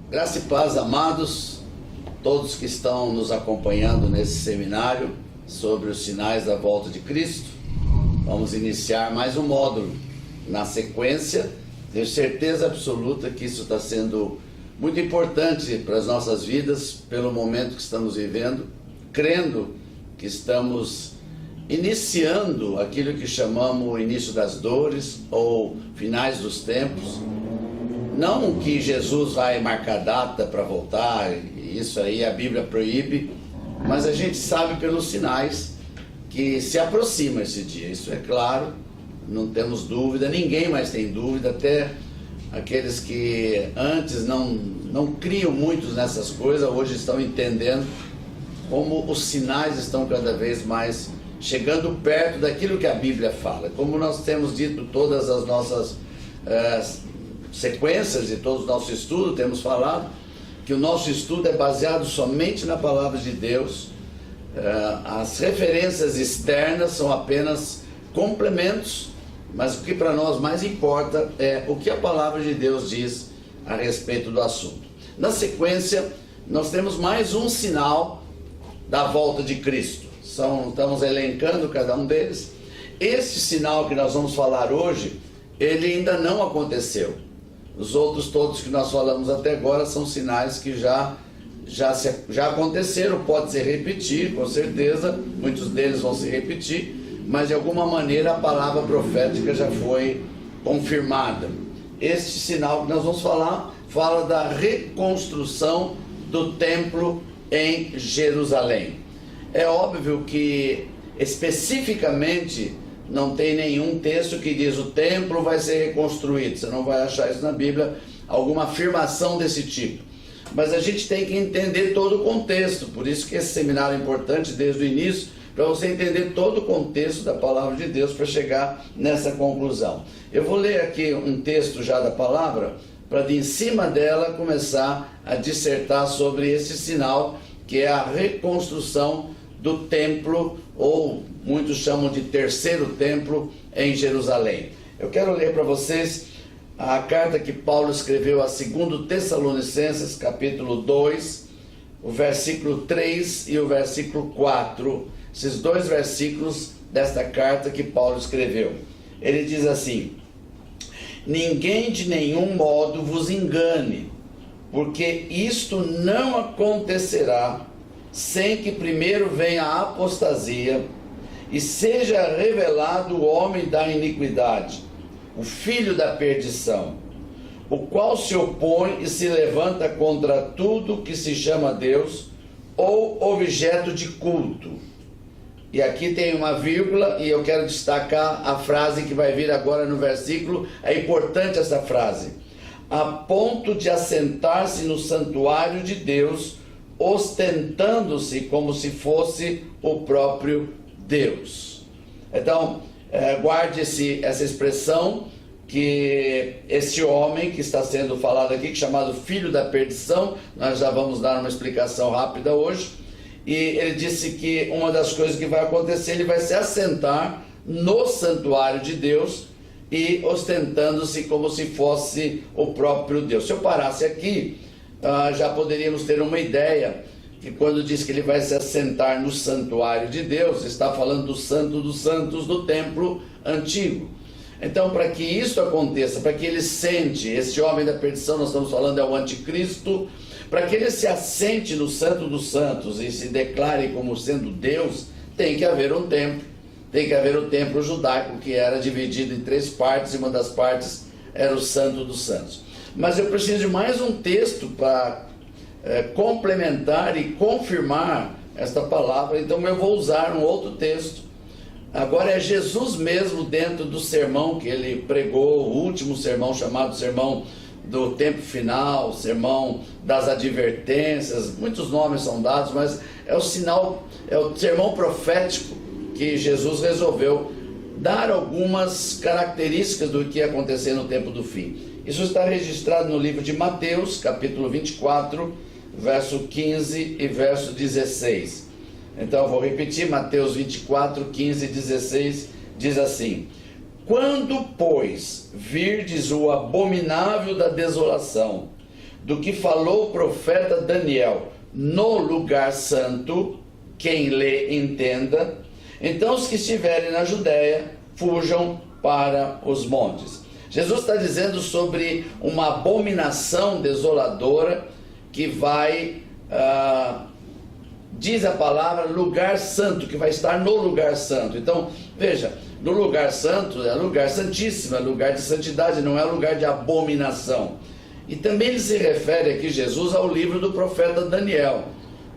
Graça e paz, amados, todos que estão nos acompanhando nesse seminário sobre os sinais da volta de Cristo. Vamos iniciar mais um módulo. Na sequência, tenho certeza absoluta que isso está sendo muito importante para as nossas vidas, pelo momento que estamos vivendo, crendo que estamos iniciando aquilo que chamamos o início das dores ou finais dos tempos. Não que Jesus vai marcar data para voltar, isso aí a Bíblia proíbe, mas a gente sabe pelos sinais que se aproxima esse dia, isso é claro, não temos dúvida, ninguém mais tem dúvida, até aqueles que antes não criam muito nessas coisas, hoje estão entendendo como os sinais estão cada vez mais chegando perto daquilo que a Bíblia fala. Como nós temos dito todas as nossas sequências e todos os nossos estudos, temos falado que o nosso estudo é baseado somente na palavra de Deus. As referências externas são apenas complementos, mas o que para nós mais importa é o que a palavra de Deus diz a respeito do assunto. Na sequência, nós temos mais um sinal da volta de Cristo. Estamos elencando cada um deles. Esse sinal que nós vamos falar hoje, ele ainda não aconteceu. Os outros todos que nós falamos até agora são sinais que já aconteceram, pode se repetir, com certeza, muitos deles vão se repetir, mas de alguma maneira a palavra profética já foi confirmada. Este sinal que nós vamos falar, fala da reconstrução do templo em Jerusalém. É óbvio que especificamente não tem nenhum texto que diz o templo vai ser reconstruído. Você não vai achar isso na Bíblia, alguma afirmação desse tipo. Mas a gente tem que entender todo o contexto. Por isso que esse seminário é importante desde o início, para você entender todo o contexto da palavra de Deus para chegar nessa conclusão. Eu vou ler aqui um texto já da palavra, para de em cima dela começar a dissertar sobre esse sinal, que é a reconstrução do templo, ou muitos chamam de terceiro templo em Jerusalém. Eu quero ler para vocês a carta que Paulo escreveu a 2 Tessalonicenses, capítulo 2, o versículo 3 e o versículo 4, esses dois versículos desta carta que Paulo escreveu. Ele diz assim: ninguém de nenhum modo vos engane, porque isto não acontecerá sem que primeiro venha a apostasia e seja revelado o homem da iniquidade, o filho da perdição, o qual se opõe e se levanta contra tudo que se chama Deus ou objeto de culto. E aqui tem uma vírgula e eu quero destacar a frase que vai vir agora no versículo. É importante essa frase: a ponto de assentar-se no santuário de Deus, ostentando-se como se fosse o próprio Deus. Então, guarde essa expressão, que esse homem que está sendo falado aqui, que é chamado filho da perdição, nós já vamos dar uma explicação rápida hoje, e ele disse que uma das coisas que vai acontecer, ele vai se assentar no santuário de Deus e ostentando-se como se fosse o próprio Deus. Se eu parasse aqui, já poderíamos ter uma ideia que quando diz que ele vai se assentar no santuário de Deus, está falando do santo dos santos do templo antigo. Então, para que isso aconteça, para que ele sente, esse homem da perdição, nós estamos falando, é o anticristo, para que ele se assente no santo dos santos e se declare como sendo Deus, tem que haver um templo. Tem que haver o templo judaico, que era dividido em 3 partes, e uma das partes era o santo dos santos. Mas eu preciso de mais um texto para complementar e confirmar esta palavra, então eu vou usar um outro texto. Agora é Jesus mesmo, dentro do sermão que ele pregou, o último sermão, chamado Sermão do Tempo Final, Sermão das Advertências, muitos nomes são dados, mas é o sermão profético que Jesus resolveu dar algumas características do que ia acontecer no tempo do fim. Isso está registrado no livro de Mateus, capítulo 24, verso 15 e verso 16. Então eu vou repetir, Mateus 24, 15 e 16, diz assim: quando, pois, virdes o abominável da desolação, do que falou o profeta Daniel no lugar santo, quem lê entenda, então os que estiverem na Judéia fujam para os montes. Jesus está dizendo sobre uma abominação desoladora que vai, diz a palavra, lugar santo, que vai estar no lugar santo. Então, veja, no lugar santo é lugar santíssimo, é lugar de santidade, não é lugar de abominação. E também ele se refere aqui, Jesus, ao livro do profeta Daniel.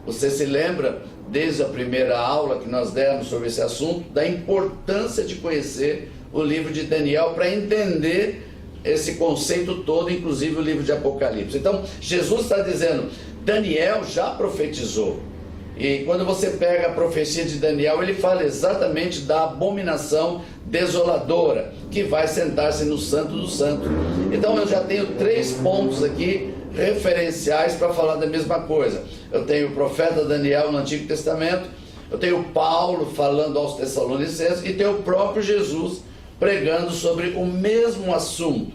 Você se lembra, desde a primeira aula que nós demos sobre esse assunto, da importância de conhecer o livro de Daniel para entender esse conceito todo, inclusive o livro de Apocalipse. Então, Jesus está dizendo, Daniel já profetizou. E quando você pega a profecia de Daniel, ele fala exatamente da abominação desoladora, que vai sentar-se no Santo do Santo. Então eu já tenho 3 pontos aqui referenciais para falar da mesma coisa. Eu tenho o profeta Daniel no Antigo Testamento, eu tenho Paulo falando aos Tessalonicenses e tenho o próprio Jesus pregando sobre o mesmo assunto.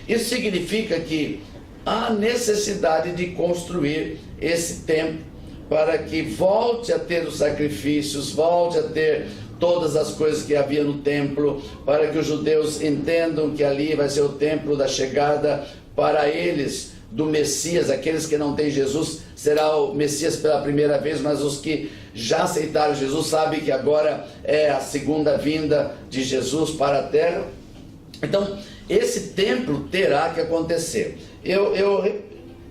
Isso significa que há necessidade de construir esse templo para que volte a ter os sacrifícios, volte a ter todas as coisas que havia no templo, para que os judeus entendam que ali vai ser o templo da chegada para eles do Messias. Aqueles que não têm Jesus, será o Messias pela primeira vez, mas os que já aceitaram Jesus sabem que agora é a segunda vinda de Jesus para a terra. Então, esse templo terá que acontecer. Eu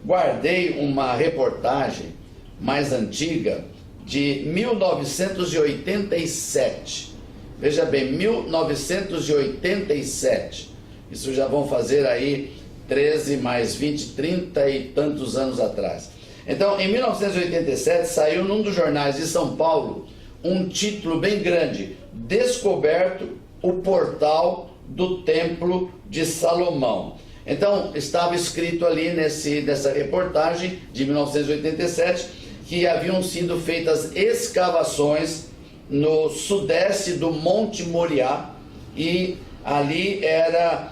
guardei uma reportagem mais antiga, de 1987. Veja bem, 1987. Isso já vão fazer aí 13 mais 20, 30 e tantos anos atrás. Então, em 1987, saiu num dos jornais de São Paulo um título bem grande: Descoberto o portal do Templo de Salomão. Então, estava escrito ali nessa reportagem de 1987 que haviam sido feitas escavações no sudeste do Monte Moriá, e ali era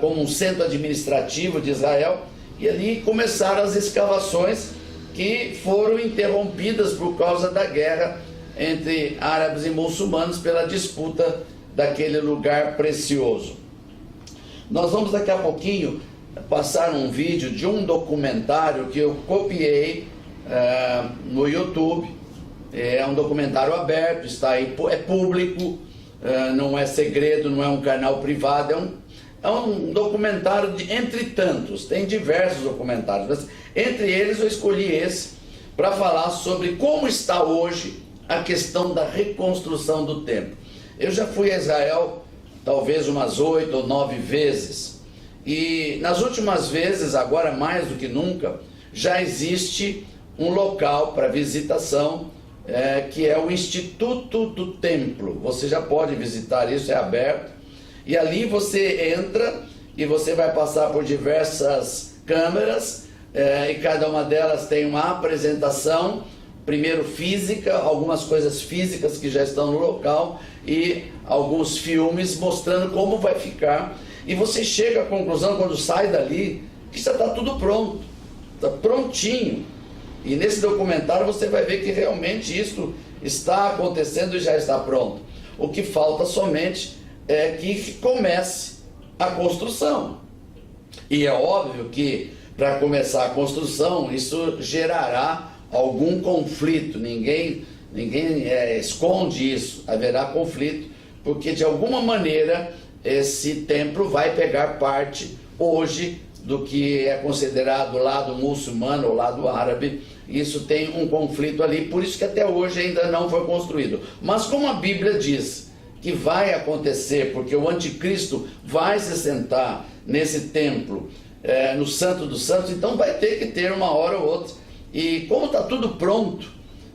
como um centro administrativo de Israel, e ali começaram as escavações que foram interrompidas por causa da guerra entre árabes e muçulmanos pela disputa daquele lugar precioso. Nós vamos daqui a pouquinho passar um vídeo de um documentário que eu copiei no YouTube. É um documentário aberto, está aí, é público, não é segredo, não é um canal privado, é um documentário entre tantos, tem diversos documentários, mas entre eles eu escolhi esse para falar sobre como está hoje a questão da reconstrução do templo. Eu já fui a Israel talvez umas 8 ou 9 vezes, e nas últimas vezes, agora mais do que nunca, já existe um local para visitação, que é o Instituto do Templo. Você já pode visitar isso, é aberto, e ali você entra e você vai passar por diversas câmeras, e cada uma delas tem uma apresentação, primeiro física, algumas coisas físicas que já estão no local, e alguns filmes mostrando como vai ficar, e você chega à conclusão, quando sai dali, que já está tudo pronto, está prontinho. E nesse documentário você vai ver que realmente isso está acontecendo e já está pronto. O que falta somente é que comece a construção. E é óbvio que para começar a construção isso gerará algum conflito. Ninguém esconde isso. Haverá conflito, porque de alguma maneira esse templo vai pegar parte hoje do que é considerado o lado muçulmano ou lado árabe. Isso tem um conflito ali, por isso que até hoje ainda não foi construído. Mas como a Bíblia diz que vai acontecer, porque o anticristo vai se sentar nesse templo, no Santo dos Santos, então vai ter que ter uma hora ou outra. E como está tudo pronto,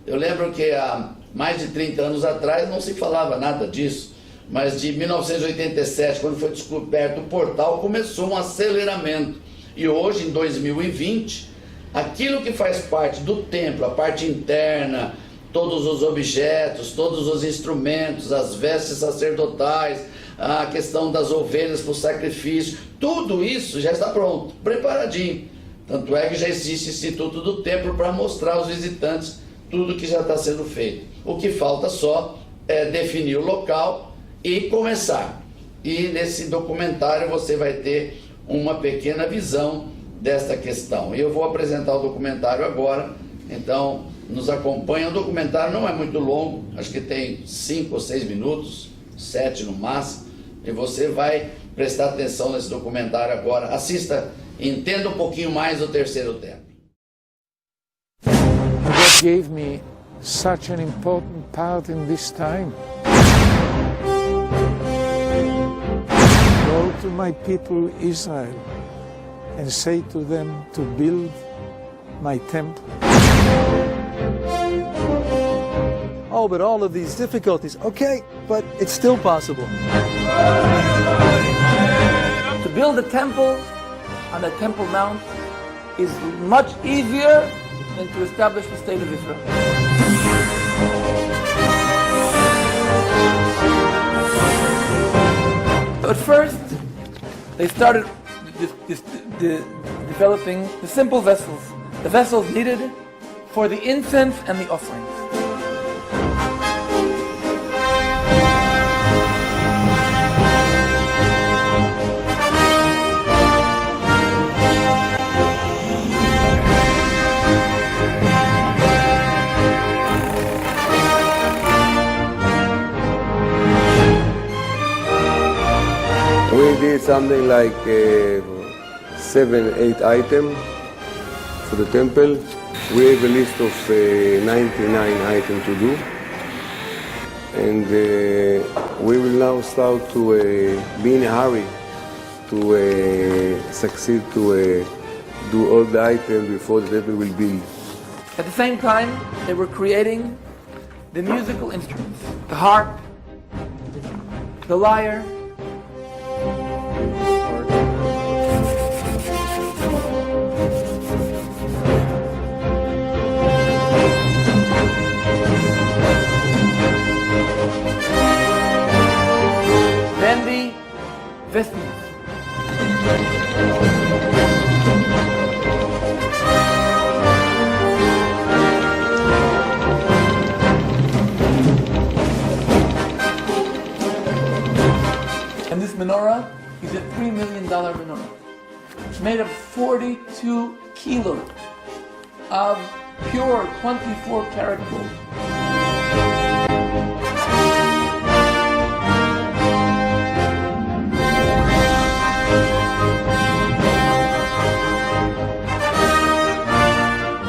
eu lembro que há mais de 30 anos atrás não se falava nada disso, mas de 1987, quando foi descoberto o portal, começou um aceleramento. E hoje, em 2020, aquilo que faz parte do templo, a parte interna, todos os objetos, todos os instrumentos, as vestes sacerdotais, a questão das ovelhas para o sacrifício, tudo isso já está pronto, preparadinho, Tanto é que já existe Instituto do Templo para mostrar aos visitantes tudo que já está sendo feito. O que falta só é definir o local e começar. E nesse documentário você vai ter uma pequena visão desta questão. E eu vou apresentar o documentário agora, então nos acompanha. O documentário não é muito longo, acho que tem 5 ou 6 minutos, 7 no máximo, e você vai prestar atenção nesse documentário agora. Assista, entenda um pouquinho mais do Terceiro Templo. God gave me such an important part in this time. Go to my people Israel and say to them to build my temple. Oh, but all of these difficulties. Okay, but it's still possible. To build a temple on the Temple Mount is much easier than to establish the State of Israel. At first, they started developing the simple vessels, the vessels needed for the incense and the offerings. We did something like 7-8 items for the temple. We have a list of 99 items to do. And we will now start to be in a hurry to succeed to do all the items before the temple will build. At the same time, they were creating the musical instruments, the harp, the lyre, then the vestments. And this menorah is a $3 million menorah. It's made of 42 kilos of pure 24 karat gold.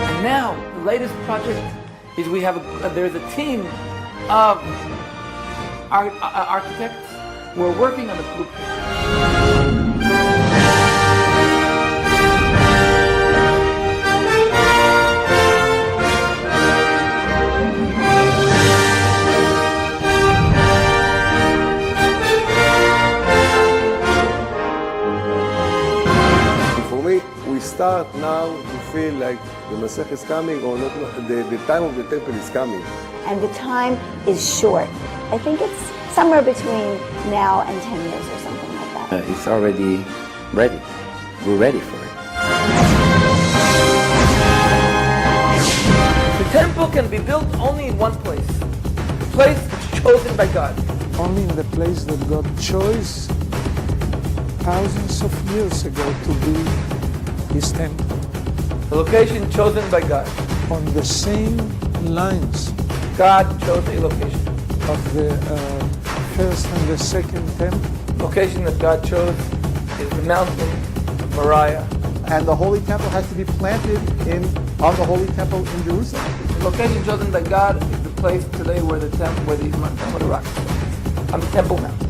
And now, the latest project is there's a team of architects who are working on the blueprint. For me, we start now to feel like the Masech is coming, or not, the time of the temple is coming. And the time is short. I think it's somewhere between now and 10 years or something like that. It's already ready. We're ready for it. The temple can be built only in one place, the place chosen by God. Only in the place that God chose thousands of years ago to build His temple. The location chosen by God. On the same lines God chose a location. of the first and the second temple. Location that God chose is the mountain Moriah. And the Holy Temple has to be planted on the Holy Temple in Jerusalem. The location chosen by God is the place today where the rock is, on the Temple Mount.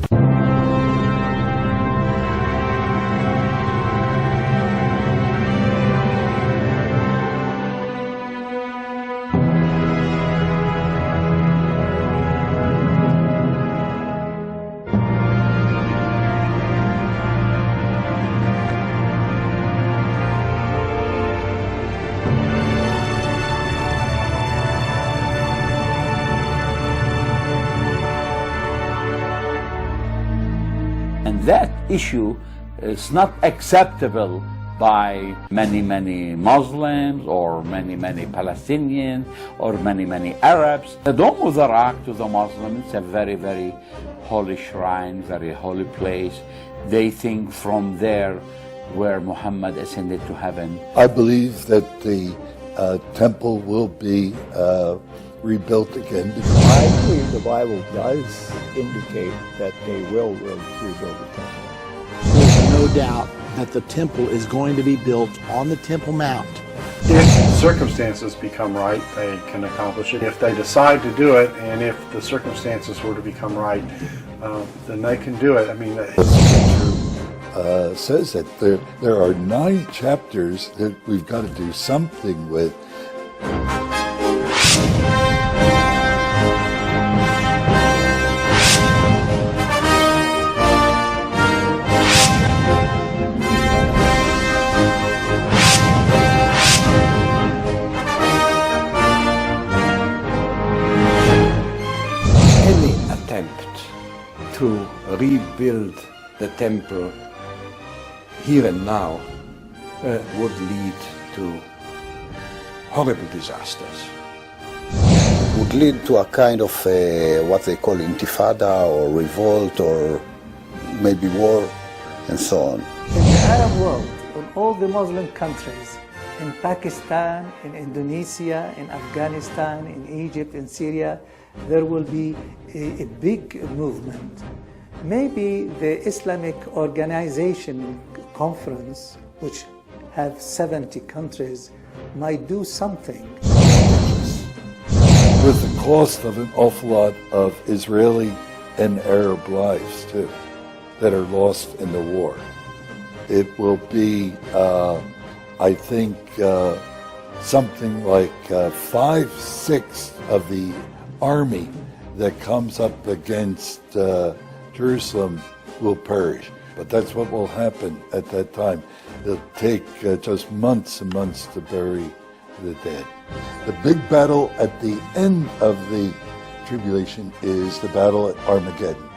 And that issue is not acceptable by many Muslims or many Palestinians or many Arabs. The Dome of the Rock to the Muslims, it's a very holy shrine, very holy place. They think from there where Muhammad ascended to heaven. I believe that the temple will be rebuilt again. I believe the Bible does indicate that they will rebuild the temple. There's no doubt that the temple is going to be built on the Temple Mount. If circumstances become right, they can accomplish it. If they decide to do it, and if the circumstances were to become right, then they can do it. I mean, the scripture says that there are 9 chapters that we've got to do something with. To rebuild the temple here and now would lead to horrible disasters. Would lead to a kind of what they call intifada or revolt or maybe war and so on. In the Arab world, in all the Muslim countries, in Pakistan, in Indonesia, in Afghanistan, in Egypt, in Syria, there will be a big movement. Maybe the Islamic Organization Conference, which have 70 countries, might do something. With the cost of an awful lot of Israeli and Arab lives, too, that are lost in the war. It will be, I think, something like 5/6 of the army that comes up against Jerusalem will perish. But that's what will happen at that time. It'll take just months and months to bury the dead. The big battle at the end of the tribulation is the battle at Armageddon.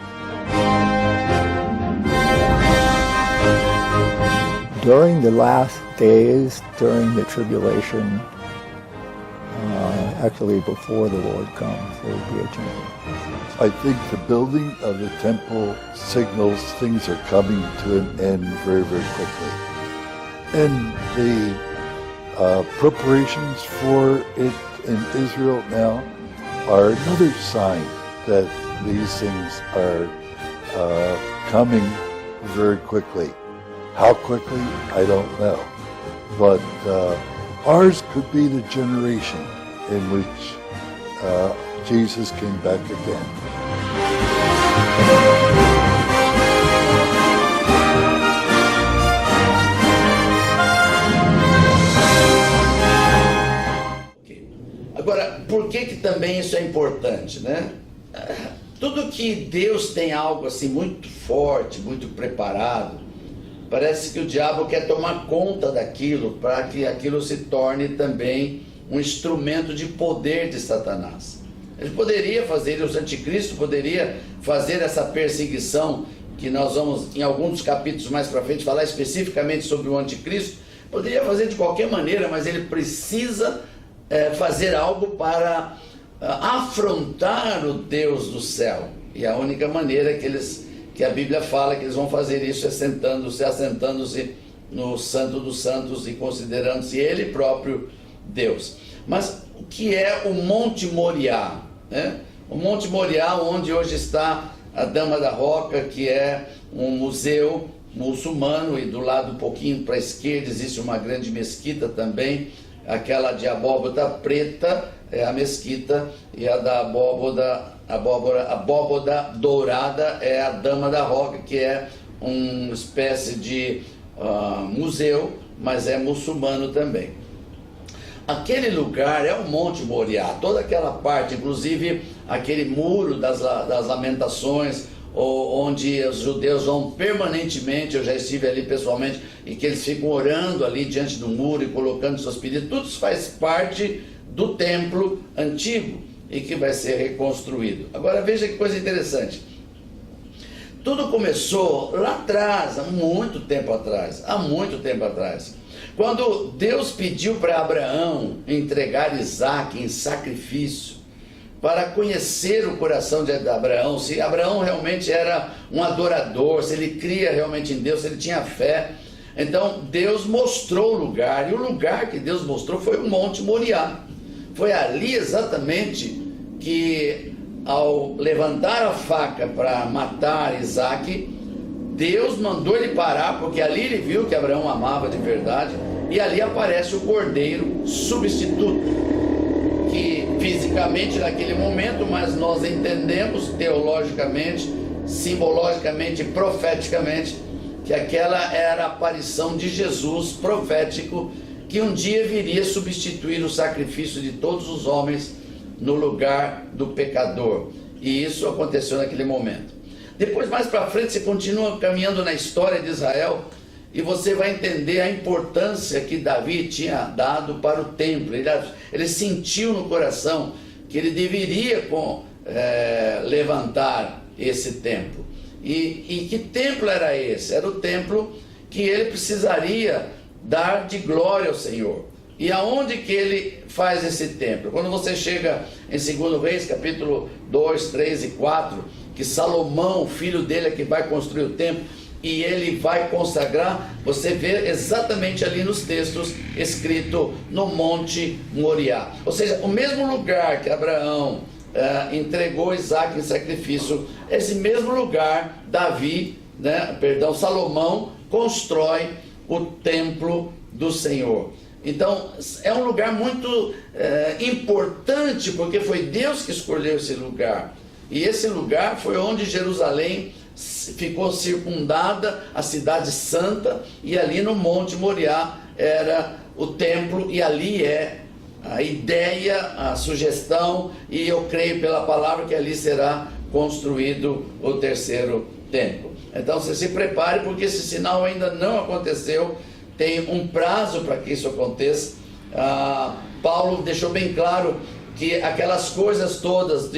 During the last days, during the tribulation, actually before the Lord comes, there will be a change. I think the building of the temple signals things are coming to an end very quickly. And the preparations for it in Israel now are another sign that these things are coming very quickly. How quickly, I don't know. But ours could be the generation in which Jesus came back again. Agora, por que também isso é importante, né? Tudo que Deus tem algo assim muito forte, muito preparado, parece que o diabo quer tomar conta daquilo para que aquilo se torne também um instrumento de poder de Satanás. Ele poderia fazer, o anticristo poderia fazer essa perseguição, que nós vamos em alguns dos capítulos mais para frente falar especificamente sobre o anticristo, poderia fazer de qualquer maneira, mas ele precisa fazer algo para afrontar o Deus do céu. E a única maneira que a Bíblia fala que eles vão fazer isso é assentando-se no Santo dos Santos e considerando-se ele próprio Deus. Mas o que é o Monte Moriá? Né? O Monte Moriá, onde hoje está a Dama da Roca, que é um museu muçulmano, e do lado um pouquinho para a esquerda existe uma grande mesquita também, aquela de abóboda preta é a mesquita, e a da abóboda dourada é a Dama da Roca, que é uma espécie de museu, mas é muçulmano também. Aquele lugar é o Monte Moriá, toda aquela parte, inclusive aquele muro das lamentações, onde os judeus vão permanentemente, eu já estive ali pessoalmente, e que eles ficam orando ali diante do muro e colocando seus pedidos, tudo isso faz parte do templo antigo e que vai ser reconstruído. Agora veja que coisa interessante, Tudo começou lá atrás, há muito tempo atrás, quando Deus pediu para Abraão entregar Isaac em sacrifício, para conhecer o coração de Abraão, se Abraão realmente era um adorador, se ele cria realmente em Deus, se ele tinha fé. Então Deus mostrou o lugar, e o lugar que Deus mostrou foi o Monte Moriá. Foi ali exatamente que, ao levantar a faca para matar Isaac, Deus mandou ele parar, porque ali ele viu que Abraão amava de verdade, e ali aparece o cordeiro substituto, que fisicamente naquele momento, mas nós entendemos teologicamente, simbologicamente, profeticamente, que aquela era a aparição de Jesus profético, que um dia viria substituir o sacrifício de todos os homens no lugar do pecador. E isso aconteceu naquele momento. Depois, mais para frente, você continua caminhando na história de Israel e você vai entender a importância que Davi tinha dado para o templo. Ele sentiu no coração que ele deveria levantar esse templo. E que templo era esse? Era o templo que ele precisaria dar de glória ao Senhor. E aonde que ele faz esse templo? Quando você chega em 2 Reis, capítulo 2, 3 e 4, que Salomão, o filho dele, é que vai construir o templo, e ele vai consagrar, você vê exatamente ali nos textos escrito no Monte Moriá. Ou seja, o mesmo lugar que Abraão entregou Isaac em sacrifício, esse mesmo lugar Salomão constrói o templo do Senhor. Então é um lugar muito importante, porque foi Deus que escolheu esse lugar, e esse lugar foi onde Jerusalém ficou circundada, a cidade santa, e ali no Monte Moriá era o templo, e ali é a ideia, a sugestão, e eu creio pela palavra que ali será construído o terceiro templo. Então você se prepare, porque esse sinal ainda não aconteceu, tem um prazo para que isso aconteça. Paulo deixou bem claro que aquelas coisas todas,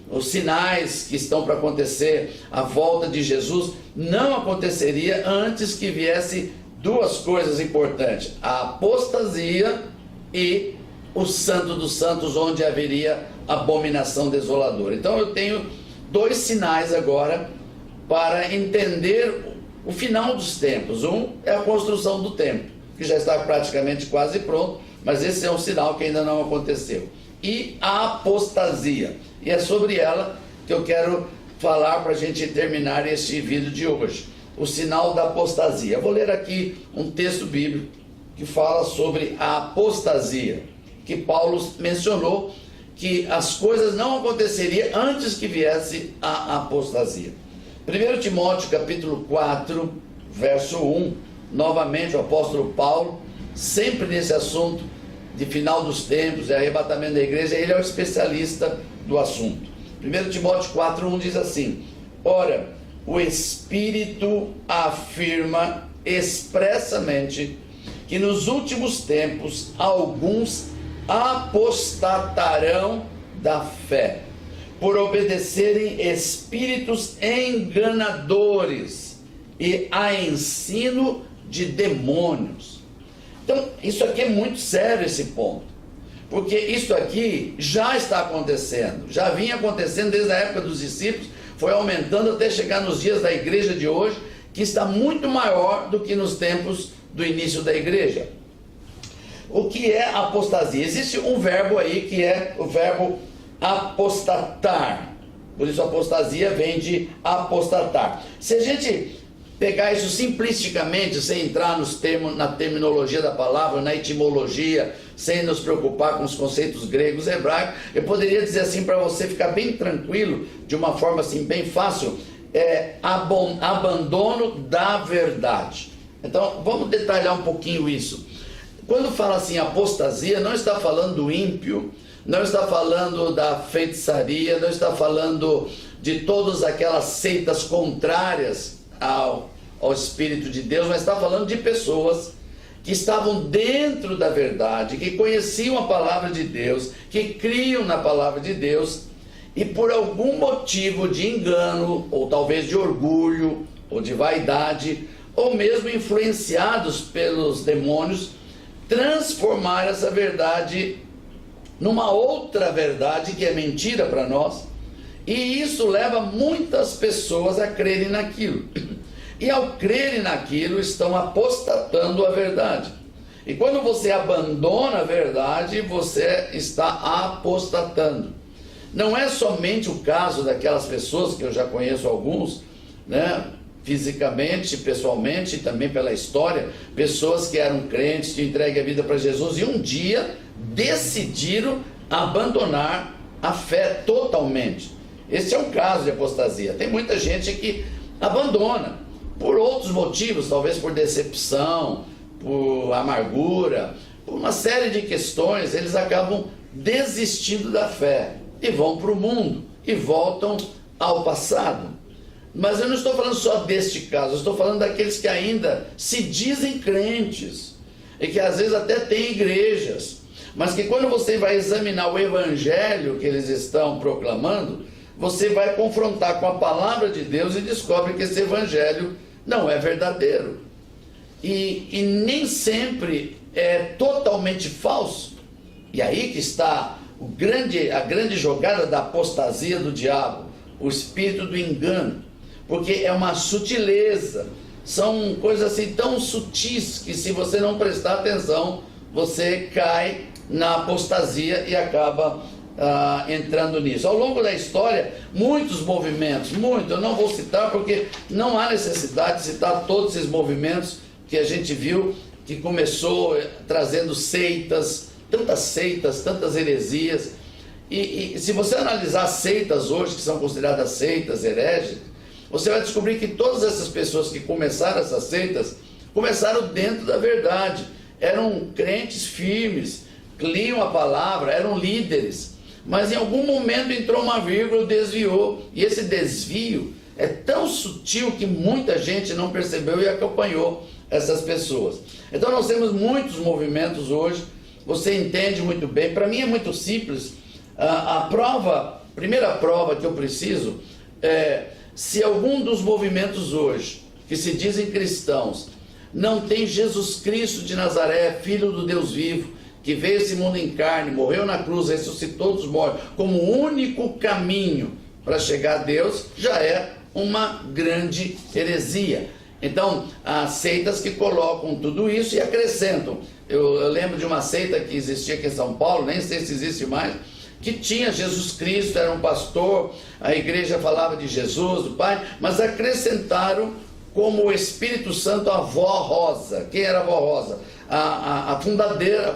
os sinais que estão para acontecer, a volta de Jesus, não aconteceria antes que viesse duas coisas importantes: a apostasia e o Santo dos Santos, onde haveria abominação desoladora. Então eu tenho dois sinais agora para entender o final dos tempos. Um é a construção do templo, que já está praticamente quase pronto, mas esse é um sinal que ainda não aconteceu. E a apostasia, e é sobre ela que eu quero falar para a gente terminar este vídeo de hoje. O sinal da apostasia. Eu vou ler aqui um texto bíblico que fala sobre a apostasia, que Paulo mencionou que as coisas não aconteceriam antes que viesse a apostasia. 1 Timóteo capítulo 4, verso 1, novamente o apóstolo Paulo, sempre nesse assunto de final dos tempos e arrebatamento da igreja, ele é o especialista do assunto. 1 Timóteo 4, 1 diz assim: ora, o Espírito afirma expressamente que nos últimos tempos alguns apostatarão da fé, por obedecerem espíritos enganadores e a ensino de demônios. Então, isso aqui é muito sério, esse ponto, porque isso aqui já está acontecendo, já vinha acontecendo desde a época dos discípulos, foi aumentando até chegar nos dias da igreja de hoje, que está muito maior do que nos tempos do início da igreja. O que é apostasia? Existe um verbo aí que é o verbo apostatar, por isso apostasia vem de apostatar. Se a gente pegar isso simplisticamente, sem entrar nos termos, na terminologia da palavra, na etimologia, sem nos preocupar com os conceitos gregos, hebraicos, eu poderia dizer assim para você ficar bem tranquilo, de uma forma assim bem fácil, abandono da verdade. Então vamos detalhar um pouquinho isso. Quando fala assim apostasia, não está falando do ímpio, não está falando da feitiçaria, não está falando de todas aquelas seitas contrárias ao Espírito de Deus, mas está falando de pessoas que estavam dentro da verdade, que conheciam a palavra de Deus, que criam na palavra de Deus e por algum motivo de engano, ou talvez de orgulho, ou de vaidade, ou mesmo influenciados pelos demônios, transformar essa verdade numa outra verdade que é mentira para nós, e isso leva muitas pessoas a crerem naquilo. E ao crerem naquilo, estão apostatando a verdade. E quando você abandona a verdade, você está apostatando. Não é somente o caso daquelas pessoas, que eu já conheço alguns, né, fisicamente, pessoalmente, e também pela história, pessoas que eram crentes, que entregam a vida para Jesus, e um dia decidiram abandonar a fé totalmente. Esse é um caso de apostasia. Tem muita gente que abandona, por outros motivos, talvez por decepção, por amargura, por uma série de questões, eles acabam desistindo da fé e vão para o mundo e voltam ao passado. Mas eu não estou falando só deste caso, eu estou falando daqueles que ainda se dizem crentes e que às vezes até têm igrejas, mas que quando você vai examinar o evangelho que eles estão proclamando, você vai confrontar com a palavra de Deus e descobre que esse evangelho não é verdadeiro. E nem sempre é totalmente falso. E aí que está a grande jogada da apostasia do diabo, o espírito do engano, porque é uma sutileza, são coisas assim tão sutis que se você não prestar atenção, você cai na apostasia e acaba entrando nisso. Ao longo da história, muitos movimentos, eu não vou citar porque não há necessidade de citar todos esses movimentos que a gente viu, que começou trazendo seitas, tantas heresias, e se você analisar seitas hoje, que são consideradas seitas heréticas, você vai descobrir que todas essas pessoas que começaram essas seitas, começaram dentro da verdade, eram crentes firmes, liam a palavra, eram líderes, mas em algum momento entrou uma vírgula, desviou, e esse desvio é tão sutil que muita gente não percebeu e acompanhou essas pessoas. Então nós temos muitos movimentos hoje, você entende muito bem. Para mim é muito simples. A primeira prova que eu preciso é, se algum dos movimentos hoje, que se dizem cristãos, não tem Jesus Cristo de Nazaré, Filho do Deus vivo, que veio esse mundo em carne, morreu na cruz, ressuscitou dos mortos, como único caminho para chegar a Deus, já é uma grande heresia. Então, há seitas que colocam tudo isso e acrescentam. Eu lembro de uma seita que existia aqui em São Paulo, nem sei se existe mais, que tinha Jesus Cristo, era um pastor, a igreja falava de Jesus, do Pai, mas acrescentaram como o Espírito Santo a avó Rosa. Quem era a avó Rosa? A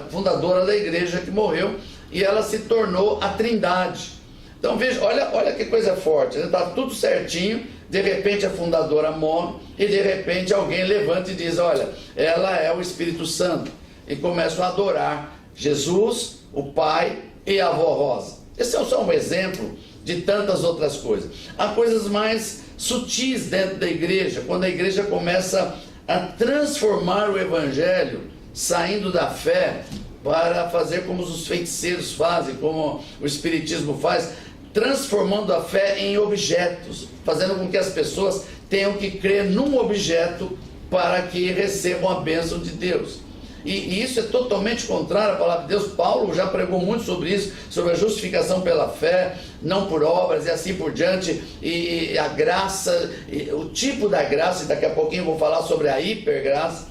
fundadora da igreja que morreu, e ela se tornou a Trindade. Então veja, olha que coisa forte, está tudo certinho, de repente a fundadora morre, e de repente alguém levanta e diz, olha, ela é o Espírito Santo, e começam a adorar Jesus, o Pai e a avó Rosa. Esse é só um exemplo de tantas outras coisas. Há coisas mais sutis dentro da igreja, quando a igreja começa a transformar o evangelho, saindo da fé, para fazer como os feiticeiros fazem, como o espiritismo faz, transformando a fé em objetos, fazendo com que as pessoas tenham que crer num objeto para que recebam a bênção de Deus. E isso é totalmente contrário à palavra de Deus. Paulo já pregou muito sobre isso, sobre a justificação pela fé, não por obras e assim por diante, e a graça, o tipo da graça, e daqui a pouquinho eu vou falar sobre a hipergraça.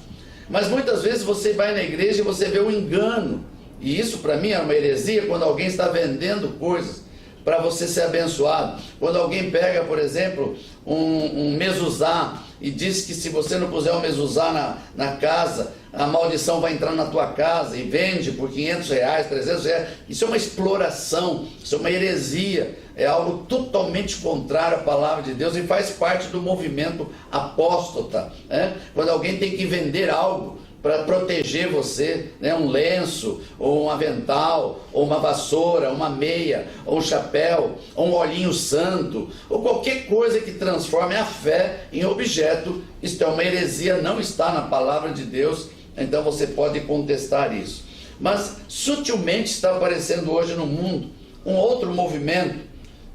Mas muitas vezes você vai na igreja e você vê o engano, e isso para mim é uma heresia, quando alguém está vendendo coisas para você ser abençoado. Quando alguém pega, por exemplo, um mezuzá e diz que se você não puser um mezuzá na casa, a maldição vai entrar na tua casa, e vende por R$500, R$300, isso é uma exploração, isso é uma heresia, é algo totalmente contrário à palavra de Deus e faz parte do movimento apóstata, né? Quando alguém tem que vender algo para proteger você, né? Um lenço, ou um avental, ou uma vassoura, uma meia, ou um chapéu, ou um olhinho santo, ou qualquer coisa que transforme a fé em objeto, isto é uma heresia, não está na palavra de Deus, então você pode contestar isso. Mas sutilmente está aparecendo hoje no mundo um outro movimento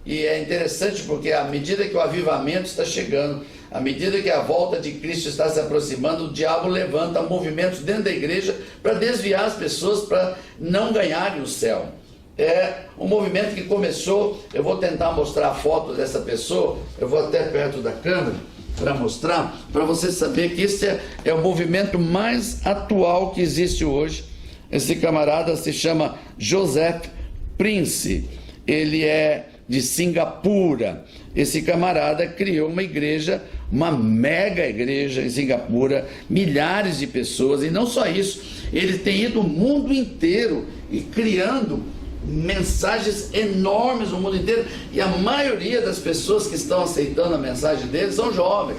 E é interessante porque à medida que o avivamento está chegando, à medida que a volta de Cristo está se aproximando, o diabo levanta movimentos dentro da igreja para desviar as pessoas para não ganharem o céu. É um movimento que começou, eu vou tentar mostrar a foto dessa pessoa, eu vou até perto da câmera para mostrar, para você saber que esse é o movimento mais atual que existe hoje. Esse camarada se chama Joseph Prince, ele é de Singapura. Esse camarada criou uma igreja, uma mega igreja em Singapura, milhares de pessoas, e não só isso, ele tem ido o mundo inteiro e criando mensagens enormes no mundo inteiro, e a maioria das pessoas que estão aceitando a mensagem dele são jovens.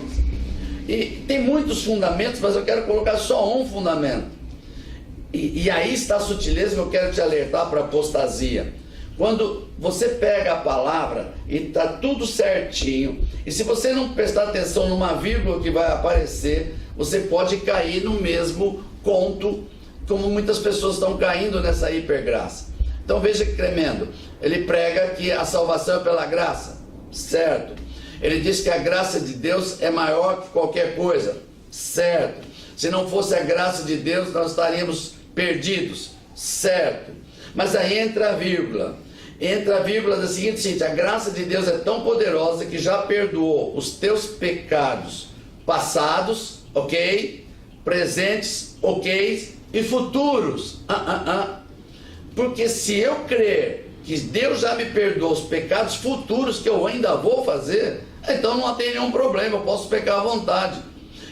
E tem muitos fundamentos, mas eu quero colocar só um fundamento. E aí está a sutileza que eu quero te alertar para a apostasia. Quando você pega a palavra e está tudo certinho, e se você não prestar atenção numa vírgula que vai aparecer, você pode cair no mesmo conto, como muitas pessoas estão caindo nessa hipergraça. Então veja que tremendo, ele prega que a salvação é pela graça, certo? Ele diz que a graça de Deus é maior que qualquer coisa, certo? Se não fosse a graça de Deus, nós estaríamos perdidos, certo? Mas aí entra a vírgula da seguinte: a graça de Deus é tão poderosa que já perdoou os teus pecados passados, ok? Presentes, ok? E futuros, Porque se eu crer que Deus já me perdoou os pecados futuros que eu ainda vou fazer, então não tem nenhum problema, eu posso pecar à vontade.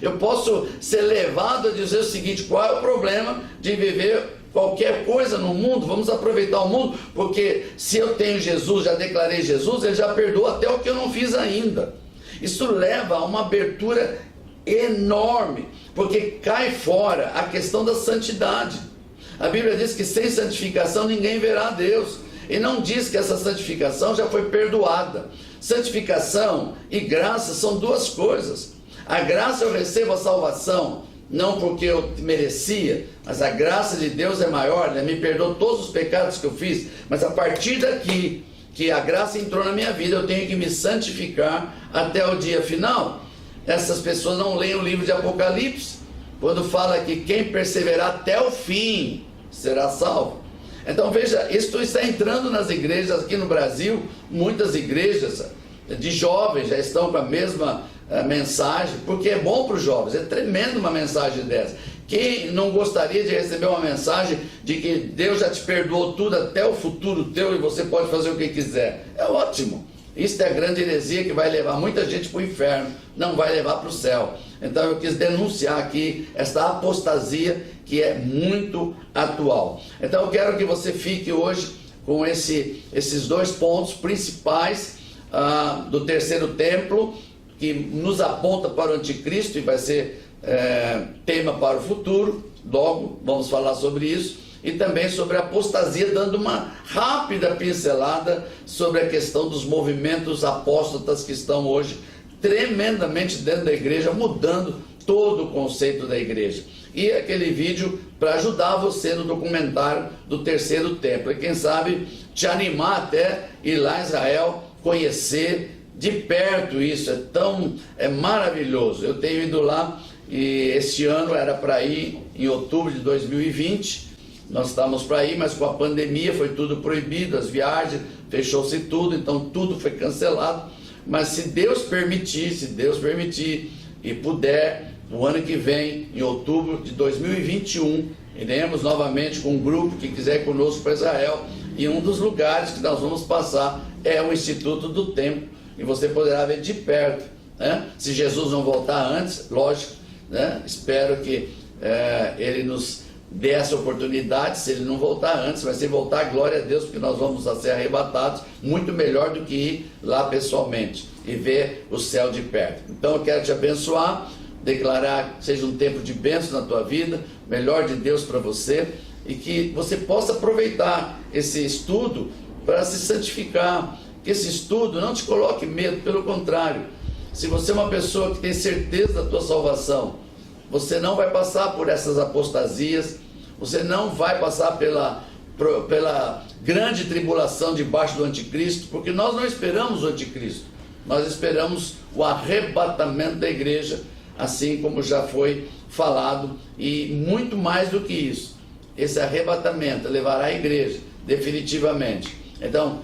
Eu posso ser levado a dizer o seguinte: qual é o problema de viver qualquer coisa no mundo? Vamos aproveitar o mundo, porque se eu tenho Jesus, já declarei Jesus, ele já perdoou até o que eu não fiz ainda. Isso leva a uma abertura enorme, porque cai fora a questão da santidade. A Bíblia diz que sem santificação ninguém verá a Deus, e não diz que essa santificação já foi perdoada. Santificação e graça são duas coisas. A graça, eu recebo a salvação, não porque eu merecia, mas a graça de Deus é maior, me perdoou todos os pecados que eu fiz, mas a partir daqui, que a graça entrou na minha vida, eu tenho que me santificar até o dia final. Essas pessoas não leem o livro de Apocalipse, quando fala que quem perseverar até o fim será salvo. Então veja, isso está entrando nas igrejas aqui no Brasil, muitas igrejas de jovens já estão com a mesma mensagem, porque é bom para os jovens, é tremendo uma mensagem dessa. Quem não gostaria de receber uma mensagem de que Deus já te perdoou tudo até o futuro teu e você pode fazer o que quiser? É ótimo. Isso é a grande heresia que vai levar muita gente para o inferno, não vai levar para o céu. Então eu quis denunciar aqui esta apostasia que é muito atual. Então eu quero que você fique hoje com esses dois pontos principais do terceiro templo, que nos aponta para o anticristo e vai ser tema para o futuro. Logo vamos falar sobre isso. E também sobre a apostasia, dando uma rápida pincelada sobre a questão dos movimentos apóstatas que estão hoje tremendamente dentro da igreja, mudando todo o conceito da igreja. E aquele vídeo para ajudar você no documentário do terceiro templo. E quem sabe te animar até ir lá em Israel, conhecer de perto isso. É maravilhoso. Eu tenho ido lá e este ano era para ir em outubro de 2020. Nós estávamos para ir, mas com a pandemia foi tudo proibido, as viagens, fechou-se tudo, então tudo foi cancelado. Mas se Deus permitir e puder, no ano que vem, em outubro de 2021, iremos novamente com um grupo que quiser ir conosco para Israel, e um dos lugares que nós vamos passar é o Instituto do Templo, e você poderá ver de perto, né? Se Jesus não voltar antes, lógico, né? Espero que ele nos dê essa oportunidade. Se ele não voltar antes, mas se voltar, glória a Deus, porque nós vamos ser arrebatados, muito melhor do que ir lá pessoalmente e ver o céu de perto. Então eu quero te abençoar, declarar que seja um tempo de bênção na tua vida, melhor de Deus para você, e que você possa aproveitar esse estudo para se santificar, que esse estudo não te coloque medo, pelo contrário. Se você é uma pessoa que tem certeza da tua salvação, você não vai passar por essas apostasias, você não vai passar pela grande tribulação debaixo do anticristo, porque nós não esperamos o anticristo, nós esperamos o arrebatamento da igreja, assim como já foi falado, e muito mais do que isso, esse arrebatamento levará a igreja definitivamente. Então,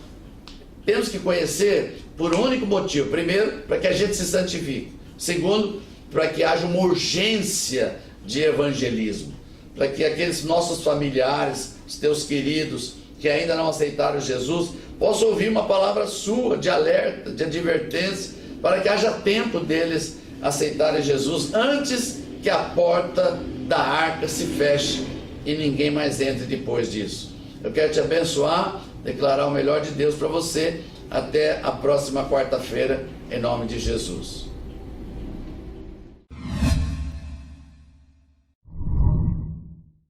temos que conhecer por um único motivo: primeiro, para que a gente se santifique; segundo, para que haja uma urgência de evangelismo, para que aqueles nossos familiares, os teus queridos que ainda não aceitaram Jesus, possam ouvir uma palavra sua de alerta, de advertência, para que haja tempo deles aceitarem Jesus antes que a porta da arca se feche e ninguém mais entre depois disso. Eu quero te abençoar, declarar o melhor de Deus para você. Até a próxima quarta-feira, em nome de Jesus.